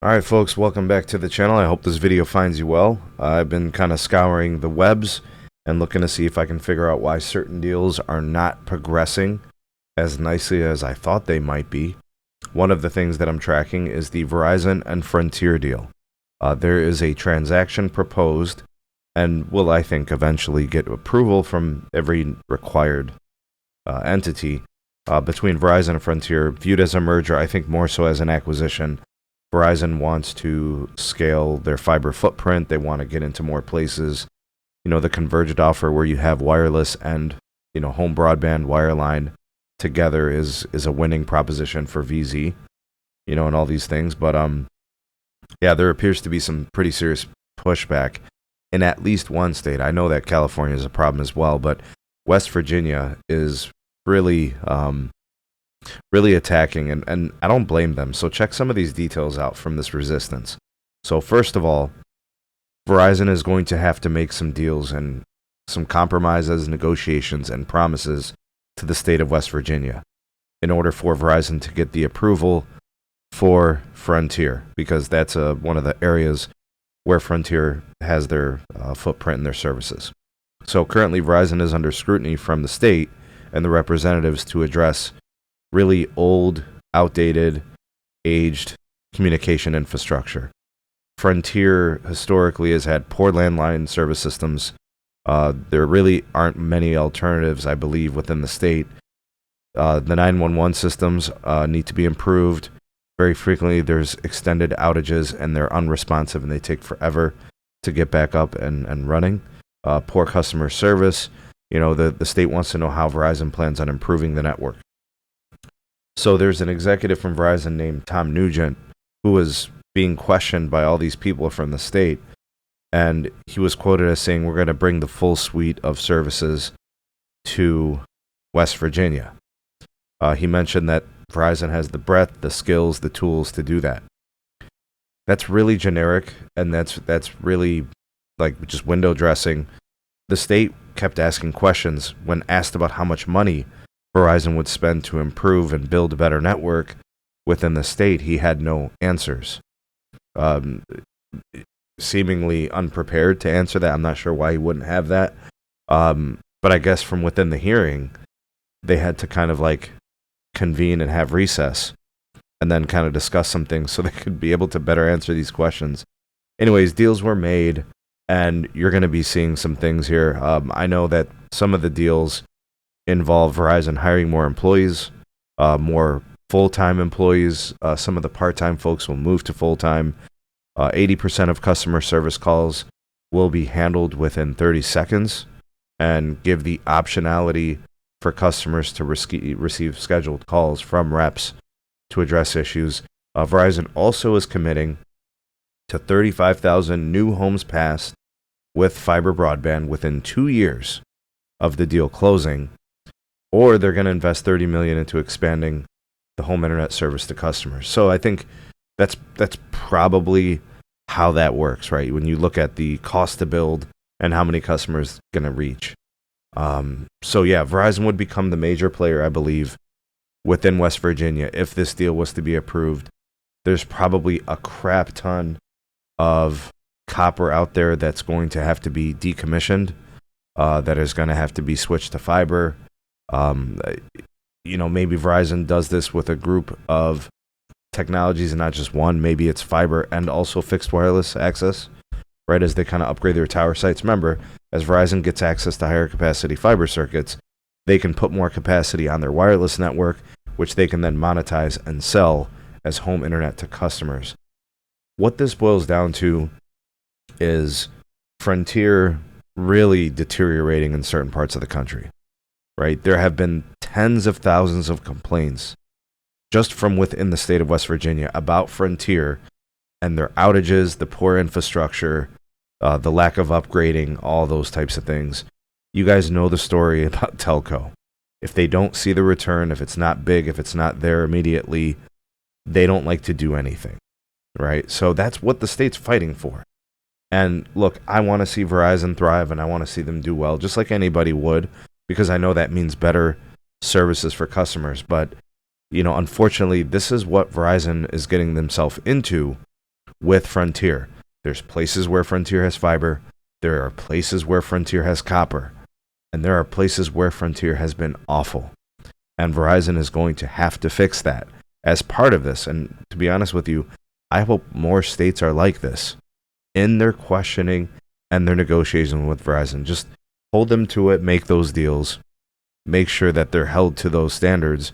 Alright folks, welcome back to the channel. I hope this video finds you well. I've been kind of scouring the webs and looking to see if I can figure out why certain deals are not progressing as nicely as I thought they might be. One of the things that I'm tracking is the Verizon and Frontier deal. There is a transaction proposed and will, I think, eventually get approval from every required entity between Verizon and Frontier, viewed as a merger, I think more so as an acquisition. Verizon wants to scale their fiber footprint. They want to get into more places. You know, the converged offer where you have wireless and, home broadband, wireline together is a winning proposition for VZ, and all these things. But, yeah, there appears to be some pretty serious pushback in at least one state. I know that California is a problem as well, but West Virginia is really attacking, and I don't blame them. So check some of these details out from this resistance. So first of all, Verizon is going to have to make some deals and some compromises, negotiations, and promises to the state of West Virginia in order for Verizon to get the approval for Frontier, because that's one of the areas where Frontier has their footprint and their services. So currently Verizon is under scrutiny from the state and the representatives to address really old, outdated, aged communication infrastructure. Frontier historically has had poor landline service systems. There really aren't many alternatives, I believe, within the state. The 911 systems need to be improved. Very frequently, there's extended outages, and they're unresponsive, and they take forever to get back up and running. Poor customer service. The state wants to know how Verizon plans on improving the network. So there's an executive from Verizon named Tom Nugent who was being questioned by all these people from the state, and he was quoted as saying, "We're going to bring the full suite of services to West Virginia." He mentioned that Verizon has the breadth, the skills, the tools to do that. That's really generic, and that's really like just window dressing. The state kept asking questions when asked about how much money Verizon would spend to improve and build a better network within the state. He had no answers. Seemingly unprepared to answer that. I'm not sure why he wouldn't have that. But I guess from within the hearing, they had to kind of like convene and have recess and then kind of discuss some things so they could be able to better answer these questions. Anyways, deals were made, and you're going to be seeing some things here. I know that some of the deals involve Verizon hiring more employees, more full-time employees. Some of the part-time folks will move to full-time. 80% of customer service calls will be handled within 30 seconds and give the optionality for customers to receive scheduled calls from reps to address issues. Verizon also is committing to 35,000 new homes passed with fiber broadband within 2 years of the deal closing, or they're going to invest $30 million into expanding the home internet service to customers. So I think that's probably how that works, right? When you look at the cost to build and how many customers going to reach. So yeah, Verizon would become the major player, I believe, within West Virginia if this deal was to be approved. There's probably a crap ton of copper out there that's going to have to be decommissioned, that is going to have to be switched to fiber. Maybe Verizon does this with a group of technologies and not just one. Maybe it's fiber and also fixed wireless access, right, as they kind of upgrade their tower sites. Remember, as Verizon gets access to higher capacity fiber circuits, they can put more capacity on their wireless network, which they can then monetize and sell as home internet to customers. What this boils down to is Frontier really deteriorating in certain parts of the country. Right? There have been tens of thousands of complaints just from within the state of West Virginia about Frontier and their outages, the poor infrastructure, the lack of upgrading, all those types of things. You guys know the story about telco. If they don't see the return, if it's not big, if it's not there immediately, they don't like to do anything. Right? So that's what the state's fighting for. And look, I want to see Verizon thrive, and I want to see them do well, just like anybody would, because I know that means better services for customers. But, unfortunately, this is what Verizon is getting themselves into with Frontier. There's places where Frontier has fiber. There are places where Frontier has copper. And there are places where Frontier has been awful. And Verizon is going to have to fix that as part of this. And to be honest with you, I hope more states are like this in their questioning and their negotiation with Verizon. Just hold them to it, make those deals, make sure that they're held to those standards,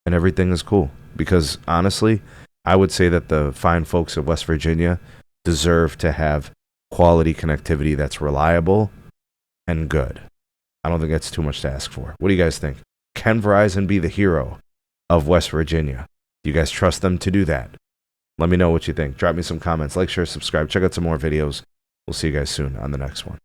and everything is cool. Because honestly, I would say that the fine folks of West Virginia deserve to have quality connectivity that's reliable and good. I don't think that's too much to ask for. What do you guys think? Can Verizon be the hero of West Virginia? Do you guys trust them to do that? Let me know what you think. Drop me some comments. Like, share, subscribe. Check out some more videos. We'll see you guys soon on the next one.